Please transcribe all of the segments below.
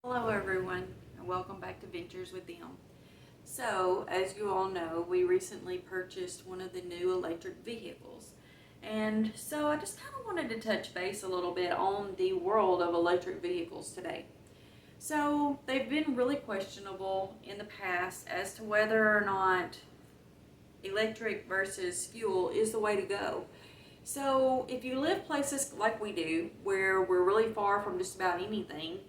Hello everyone, and welcome back to Ventures with Them. So, as you all know, we recently purchased one of the new electric vehicles. And so I just kind of wanted to touch base a little bit on the world of electric vehicles today. So, they've been really questionable in the past as to whether or not electric versus fuel is the way to go. So, if you live places like we do, where we're really far from just about anything,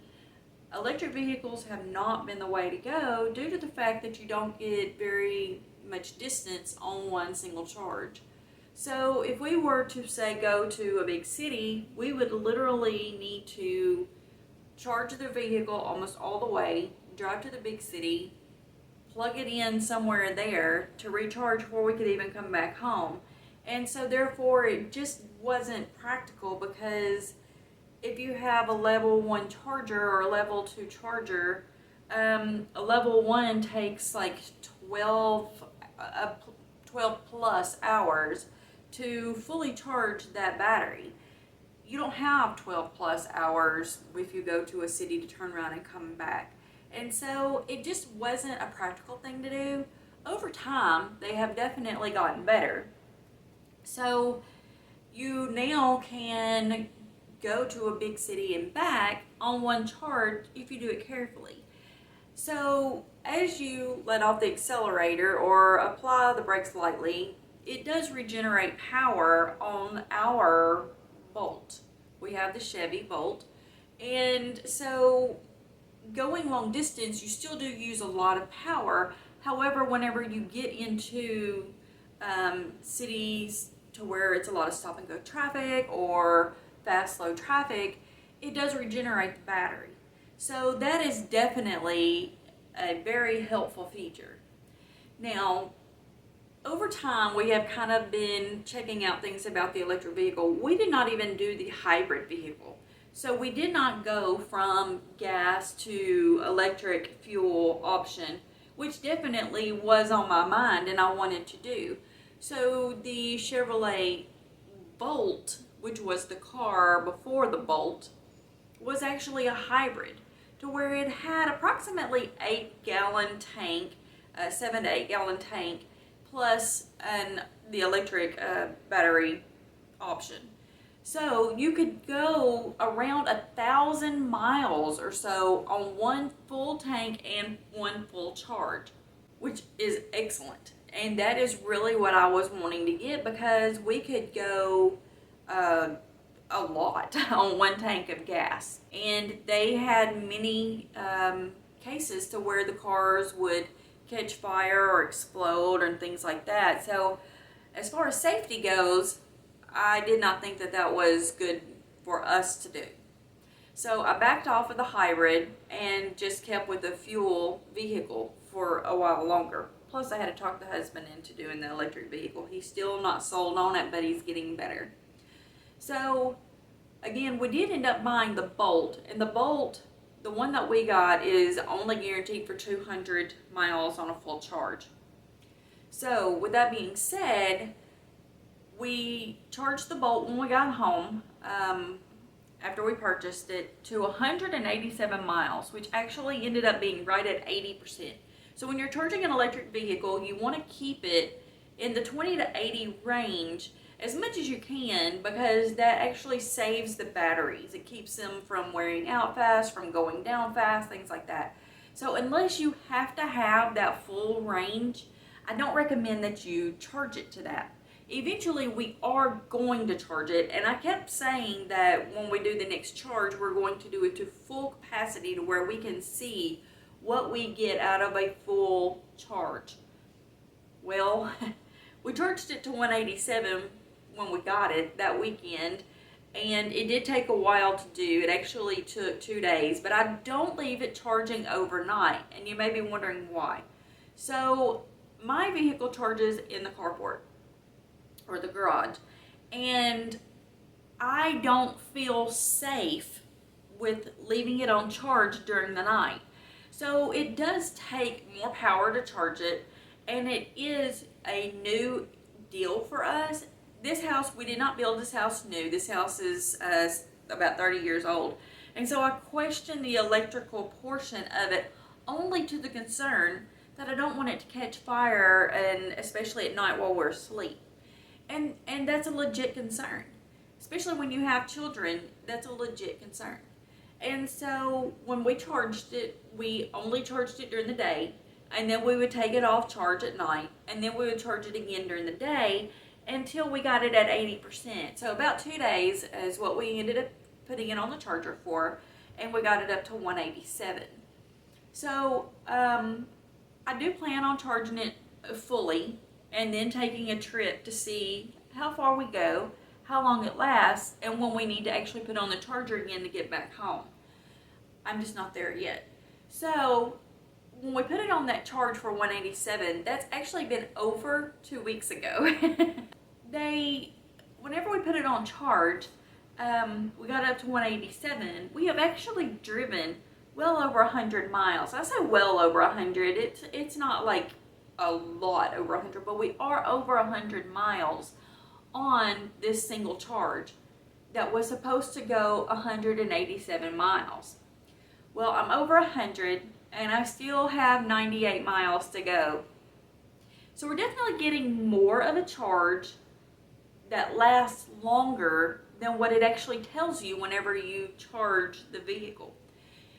electric vehicles have not been the way to go due to the fact that you don't get very much distance on one single charge. So if we were to say go to a big city, we would literally need to charge the vehicle almost all the way, drive to the big city, plug it in somewhere there to recharge before we could even come back home. And so therefore it just wasn't practical, because if you have a level 1 charger or a level 2 charger, a level 1 takes like 12 plus hours to fully charge that battery. You don't have 12 plus hours if you go to a city to turn around and come back. And so it just wasn't a practical thing to do. Over time, they have definitely gotten better. So you now can go to a big city and back on one charge if you do it carefully. So as you let off the accelerator or apply the brakes lightly, it does regenerate power on our Bolt. We have the Chevy Bolt, and so going long distance, you still do use a lot of power. However, whenever you get into cities to where it's a lot of stop and go traffic or fast, slow traffic, it does regenerate the battery. So that is definitely a very helpful feature. Now, over time, we have kind of been checking out things about the electric vehicle. We did not even do the hybrid vehicle. So we did not go from gas to electric fuel option, which definitely was on my mind and I wanted to do. So the Chevrolet Bolt, which was the car before the Bolt, was actually a hybrid, to where it had approximately 8-gallon tank, 7 to 8 gallon tank, plus the electric battery option. So you could go around 1,000 miles or so on one full tank and one full charge, which is excellent. And that is really what I was wanting to get, because we could go a lot on one tank of gas. And they had many cases to where the cars would catch fire or explode and things like that. So as far as safety goes, I did not think that that was good for us to do. So I backed off of the hybrid and just kept with the fuel vehicle for a while longer. Plus I had to talk the husband into doing the electric vehicle. He's still not sold on it, but he's getting better. So again, we did end up buying the Bolt, and the Bolt, the one that we got, is only guaranteed for 200 miles on a full charge. So with that being said, we charged the Bolt when we got home, after we purchased it, to 187 miles, which actually ended up being right at 80%. So when you're charging an electric vehicle, you want to keep it in the 20 to 80 range as much as you can, because that actually saves the batteries. It keeps them from wearing out fast, from going down fast, things like that. So unless you have to have that full range, I don't recommend that you charge it to that. Eventually we are going to charge it, and I kept saying that when we do the next charge, we're going to do it to full capacity, to where we can see what we get out of a full charge. Well, we charged it to 187 when we got it that weekend, and it did take a while to do. It actually took 2 days, but I don't leave it charging overnight, and you may be wondering why. So my vehicle charges in the carport or the garage, and I don't feel safe with leaving it on charge during the night. So it does take more power to charge it, and it is a new deal for us. This house, we did not build this house new. This house is about 30 years old. And so I question the electrical portion of it, only to the concern that I don't want it to catch fire, and especially at night while we're asleep. And that's a legit concern. Especially when you have children, that's a legit concern. And so when we charged it, we only charged it during the day, and then we would take it off charge at night, and then we would charge it again during the day until we got it at 80%. So about 2 days is what we ended up putting it on the charger for, and we got it up to 187. So I do plan on charging it fully and then taking a trip to see how far we go, how long it lasts, and when we need to actually put on the charger again to get back home. I'm just not there yet. So when we put it on that charge for 187, that's actually been over 2 weeks ago. Whenever we put it on charge, we got up to 187. We have actually driven well over 100 miles. I say well over 100. It's not like a lot over 100, but we are over 100 miles on this single charge that was supposed to go 187 miles. Well, I'm over 100 and I still have 98 miles to go. So we're definitely getting more of a charge that lasts longer than what it actually tells you whenever you charge the vehicle.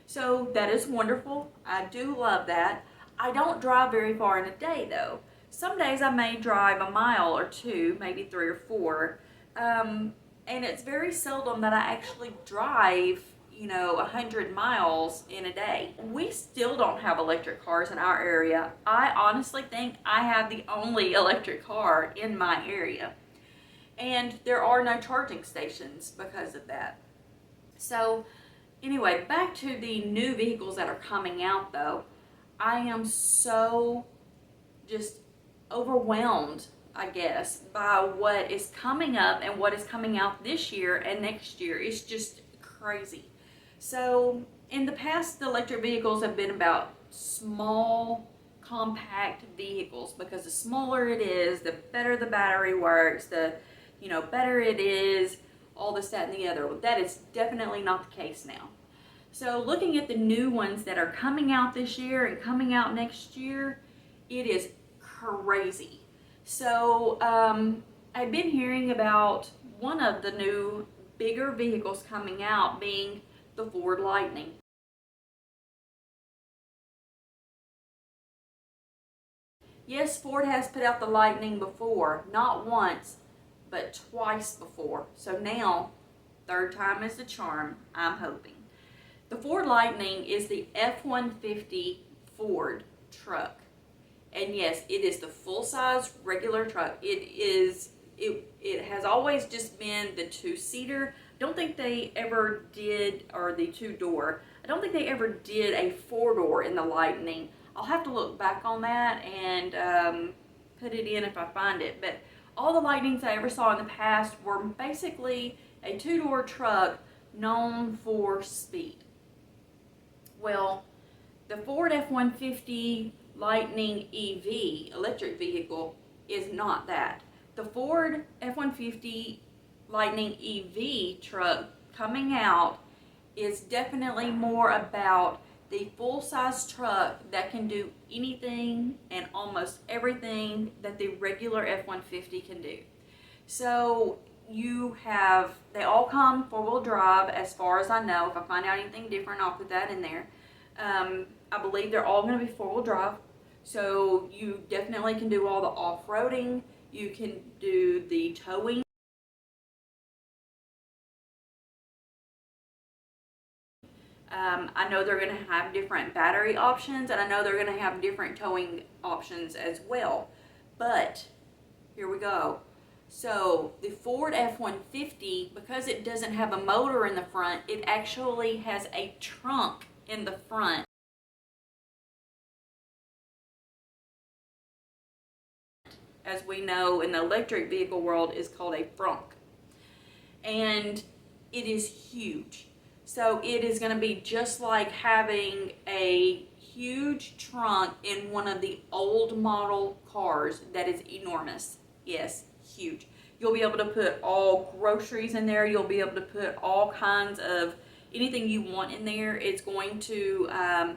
So that is wonderful. I do love that. I don't drive very far in a day though. Some days I may drive a mile or two, maybe 3 or 4. And it's very seldom that I actually drive, 100 miles in a day. We still don't have electric cars in our area. I honestly think I have the only electric car in my area. And there are no charging stations because of that. So anyway, back to the new vehicles that are coming out though. I am so just overwhelmed, I guess, by what is coming up and what is coming out this year and next year. It's just crazy. So in the past, the electric vehicles have been about small, compact vehicles, because the smaller it is, the better the battery works, the better it is, all this, that, and the other. That is definitely not the case now. So looking at the new ones that are coming out this year and coming out next year, it is crazy. So I've been hearing about one of the new bigger vehicles coming out being the Ford Lightning. Yes, Ford has put out the Lightning before, not once, but twice before. So now, third time is the charm, I'm hoping. The Ford Lightning is the F-150 Ford truck. And yes, it is the full-size regular truck. It has always just been the 2-seater. I don't think they ever did, or the 2-door. I don't think they ever did a 4-door in the Lightning. I'll have to look back on that and put it in if I find it. But all the Lightnings I ever saw in the past were basically a 2-door truck known for speed. Well, the Ford F-150 Lightning EV electric vehicle is not that. The Ford F-150 Lightning EV truck coming out is definitely more about the full-size truck that can do anything and almost everything that the regular F-150 can do. So they all come 4-wheel drive as far as I know. If I find out anything different, I'll put that in there. I believe they're all going to be 4-wheel drive. So you definitely can do all the off-roading. You can do the towing. I know they're going to have different battery options, and I know they're going to have different towing options as well. But here we go. So the Ford F-150, because it doesn't have a motor in the front, it actually has a trunk in the front. As we know in the electric vehicle world, is called a frunk. And it is huge. So it is going to be just like having a huge trunk in one of the old model cars that is enormous. Yes, huge. You'll be able to put all groceries in there. You'll be able to put all kinds of, anything you want in there. It's going to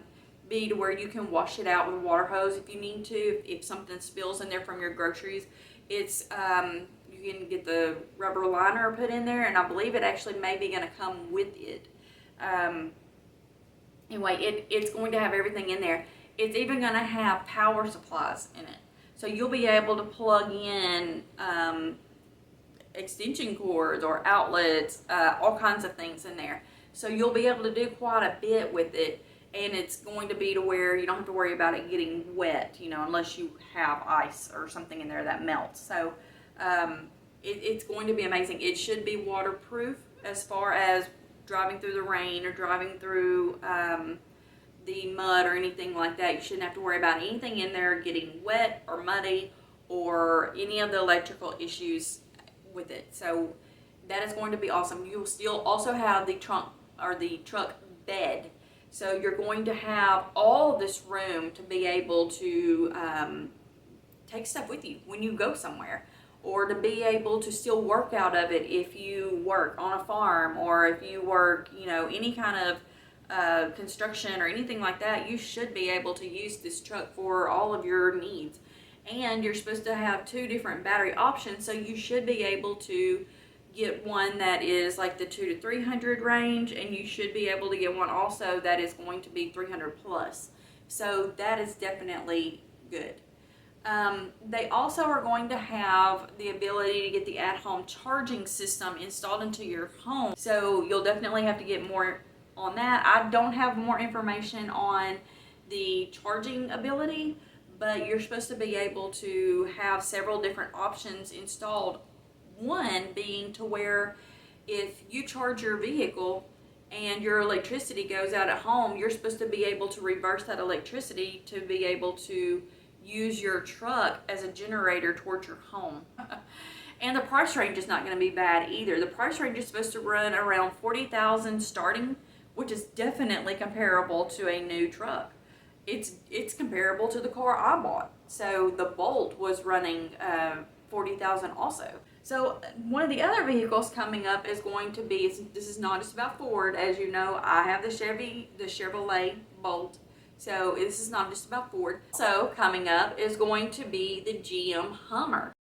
be to where you can wash it out with a water hose if you need to. If something spills in there from your groceries, it's you can get the rubber liner put in there, and I believe it actually may be going to come with it. Anyway, it's going to have everything in there. It's even going to have power supplies in it. So you'll be able to plug in extension cords or outlets, all kinds of things in there. So you'll be able to do quite a bit with it, and it's going to be to where you don't have to worry about it getting wet, you know, unless you have ice or something in there that melts. So it's going to be amazing. It should be waterproof as far as driving through the rain or driving through the mud or anything like that. You shouldn't have to worry about anything in there getting wet or muddy or any of the electrical issues with it. So that is going to be awesome. You'll still also have the trunk or the truck bed. So you're going to have all this room to be able to take stuff with you when you go somewhere, or to be able to still work out of it if you work on a farm, or if you work, you know, any kind of construction or anything like that. You should be able to use this truck for all of your needs. And you're supposed to have 2 different battery options, so you should be able to get one that is like the 200 to 300 range, and you should be able to get one also that is going to be 300 plus. So that is definitely good. They also are going to have the ability to get the at-home charging system installed into your home. So you'll definitely have to get more on that. I don't have more information on the charging ability, but you're supposed to be able to have several different options installed. One being to where if you charge your vehicle and your electricity goes out at home, you're supposed to be able to reverse that electricity to be able to use your truck as a generator towards your home. And the price range is not going to be bad either. The price range is supposed to run around $40,000 starting, which is definitely comparable to a new truck. It's comparable to the car I bought. So the Bolt was running $40,000 also. So one of the other vehicles coming up is going to be, this is not just about Ford. As you know, I have the Chevrolet Bolt. So this is not just about Ford. So coming up is going to be the GM Hummer.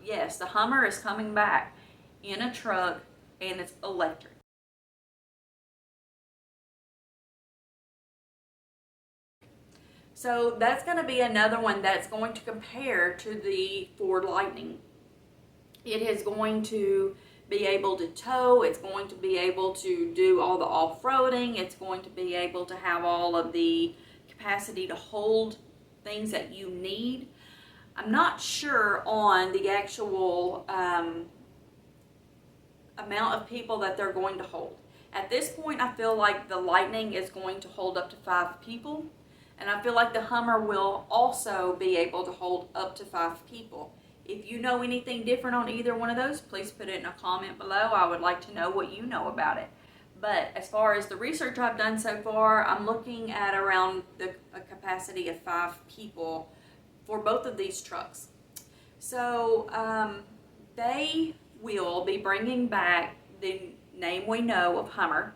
Yes, the Hummer is coming back in a truck, and it's electric. So that's going to be another one that's going to compare to the Ford Lightning. It is going to be able to tow, it's going to be able to do all the off-roading, it's going to be able to have all of the capacity to hold things that you need. I'm not sure on the actual amount of people that they're going to hold. At this point, I feel like the Lightning is going to hold up to 5 people. And I feel like the Hummer will also be able to hold up to 5 people. If you know anything different on either one of those, please put it in a comment below. I would like to know what you know about it. But as far as the research I've done so far, I'm looking at around a capacity of 5 people for both of these trucks. So they will be bringing back the name we know of Hummer.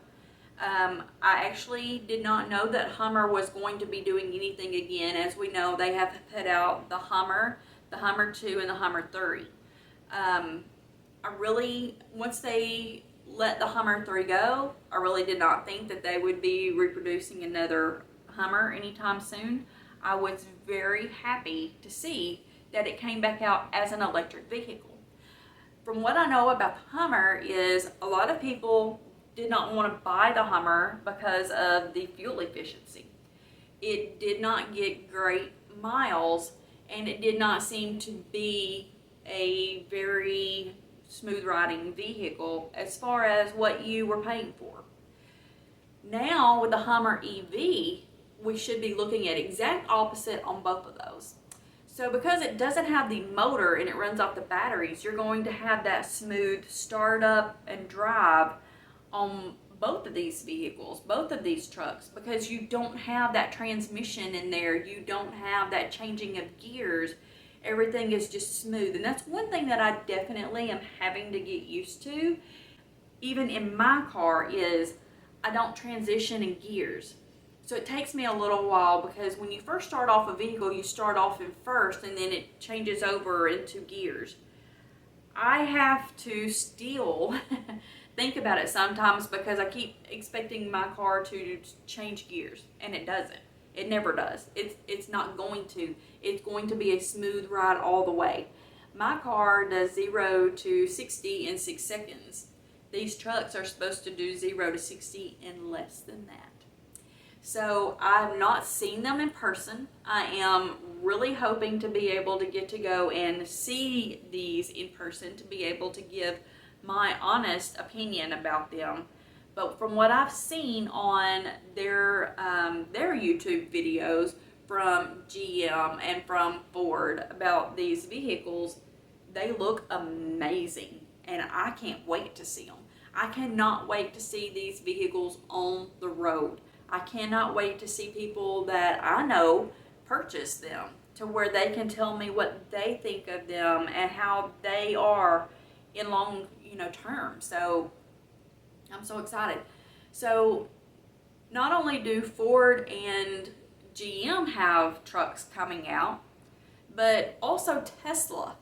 I actually did not know that Hummer was going to be doing anything again. As we know, they have put out the Hummer 2, and the Hummer 3. Once they let the Hummer 3 go, I really did not think that they would be reproducing another Hummer anytime soon. I was very happy to see that it came back out as an electric vehicle. From what I know about the Hummer is a lot of people did not want to buy the Hummer because of the fuel efficiency. It did not get great miles, and it did not seem to be a very smooth riding vehicle as far as what you were paying for. Now with the Hummer EV, we should be looking at exact opposite on both of those. So because it doesn't have the motor and it runs off the batteries, you're going to have that smooth startup and drive on both of these vehicles, both of these trucks, because you don't have that transmission in there, you don't have that changing of gears, Everything is just smooth. And that's one thing that I definitely am having to get used to, even in my car, is I don't transition in gears. So it takes me a little while, because when you first start off a vehicle, you start off in first and then it changes over into gears. I have to still think about it sometimes, because I keep expecting my car to change gears, and it doesn't. It never does. It's not going to. It's going to be a smooth ride all the way. My car does 0 to 60 in 6 seconds. These trucks are supposed to do 0 to 60 in less than that. So I've not seen them in person. I am really hoping to be able to get to go and see these in person, to be able to give my honest opinion about them. But from what I've seen on their YouTube videos from GM and from Ford about these vehicles, they look amazing, and I can't wait to see them. I cannot wait to see these vehicles on the road. I cannot wait to see people that I know purchase them, to where they can tell me what they think of them and how they are in long, term. So I'm so excited. So not only do Ford and GM have trucks coming out, but also Tesla.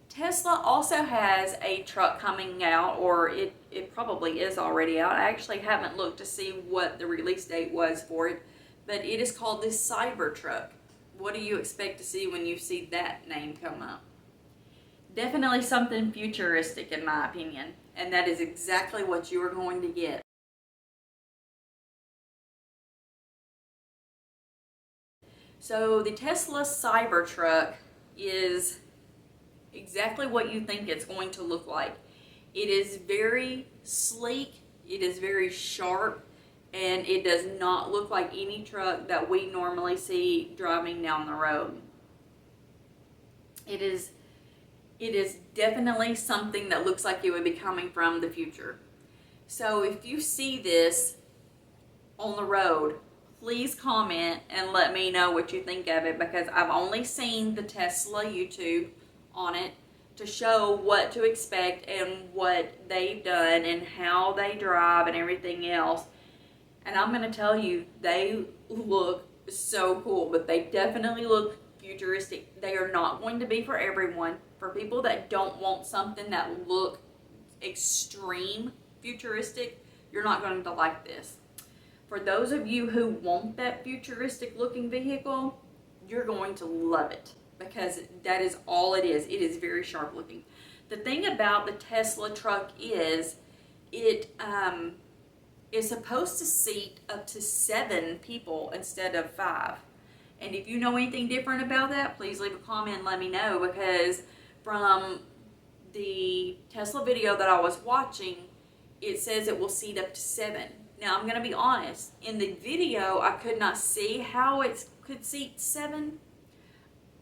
Tesla also has a truck coming out, or it probably is already out. I actually haven't looked to see what the release date was for it, but it is called the Cybertruck. What do you expect to see when you see that name come up? Definitely something futuristic, in my opinion, and that is exactly what you are going to get. So the Tesla Cybertruck is exactly what you think it's going to look like. It is very sleek, it is very sharp, and it does not look like any truck that we normally see driving down the road. It is definitely something that looks like it would be coming from the future. So if you see this on the road, please comment and let me know what you think of it, because I've only seen the Tesla YouTube on it to show what to expect and what they've done and how they drive and everything else. And I'm going to tell you, they look so cool, but they definitely look futuristic. They are not going to be for everyone. For people that don't want something that look extreme futuristic, you're not going to like this. For those of you who want that futuristic looking vehicle, you're going to love it, because that is all it is. It is very sharp looking. The thing about the Tesla truck is it is supposed to seat up to 7 people instead of 5. And if you know anything different about that, please leave a comment and let me know, because from the Tesla video that I was watching, it says it will seat up to 7. Now, I'm going to be honest. In the video, I could not see how it could seat 7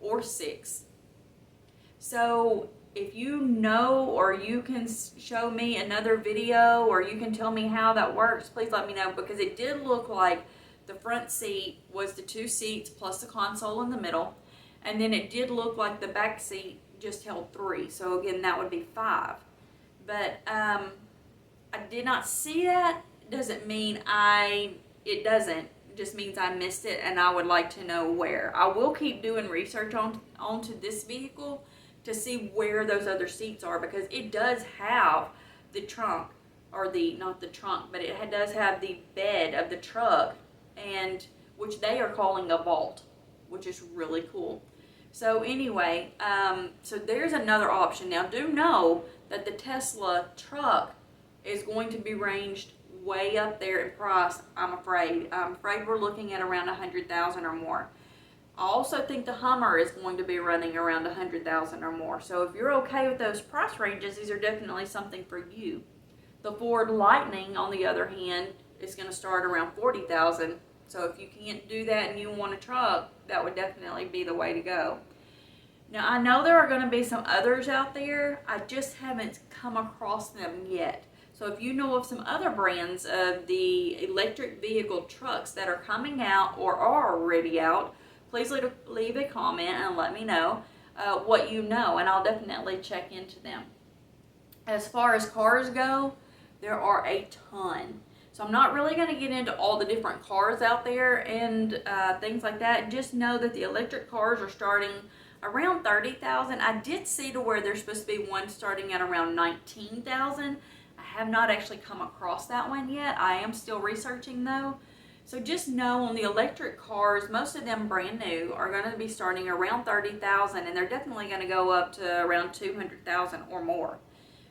or 6. So if you know, or you can show me another video, or you can tell me how that works, please let me know, because it did look like the front seat was the 2 seats plus the console in the middle, and then it did look like the back seat just held 3. So again, that would be 5. But I did not see that. Doesn't mean it doesn't. It just means I missed it, and I would like to know where. I will keep doing research onto this vehicle to see where those other seats are, because it does have the trunk, or not the trunk, but it does have the bed of the truck, and which they are calling a vault, which is really cool. So anyway, so there's another option. Now, do know that the Tesla truck is going to be ranged way up there in price. I'm afraid we're looking at around $100,000 or more. I also think the Hummer is going to be running around $100,000 or more. So if you're okay with those price ranges, these are definitely something for you. The Ford Lightning, on the other hand, is going to start around $40,000. So if you can't do that and you want a truck, that would definitely be the way to go. Now, I know there are going to be some others out there. I just haven't come across them yet. So if you know of some other brands of the electric vehicle trucks that are coming out or are already out, please leave a comment and let me know. what you know, and I'll definitely check into them. As far as cars go, there are a ton. So I'm not really going to get into all the different cars out there and things like that. Just know that the electric cars are starting around 30,000. I did see to where there's supposed to be one starting at around 19,000. I have not actually come across that one yet. I am still researching though. So just know on the electric cars, most of them brand new are going to be starting around 30,000, and they're definitely going to go up to around 200,000 or more.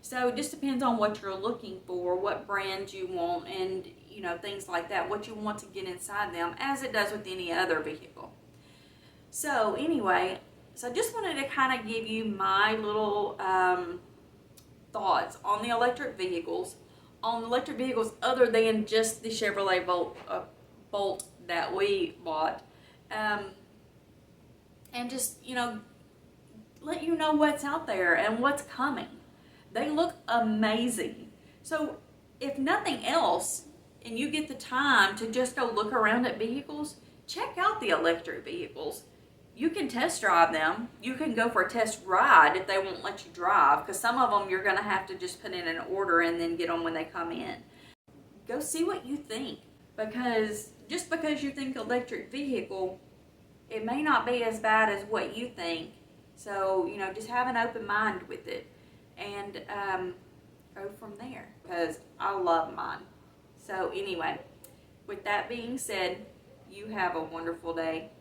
So it just depends on what you're looking for, what brand you want, and things like that, what you want to get inside them, as it does with any other vehicle. So anyway, so I just wanted to kind of give you my little thoughts on the electric vehicles, other than just the Chevrolet Bolt that we bought, and just let you know what's out there and what's coming. They look amazing. So if nothing else, and you get the time to just go look around at vehicles, check out the electric vehicles. You can test drive them. You can go for a test ride if they won't let you drive, because some of them you're going to have to just put in an order and then get them when they come in. Go see what you think, because just because you think electric vehicle, it may not be as bad as what you think. So, just have an open mind with it and go from there, because I love mine. So anyway, with that being said, you have a wonderful day.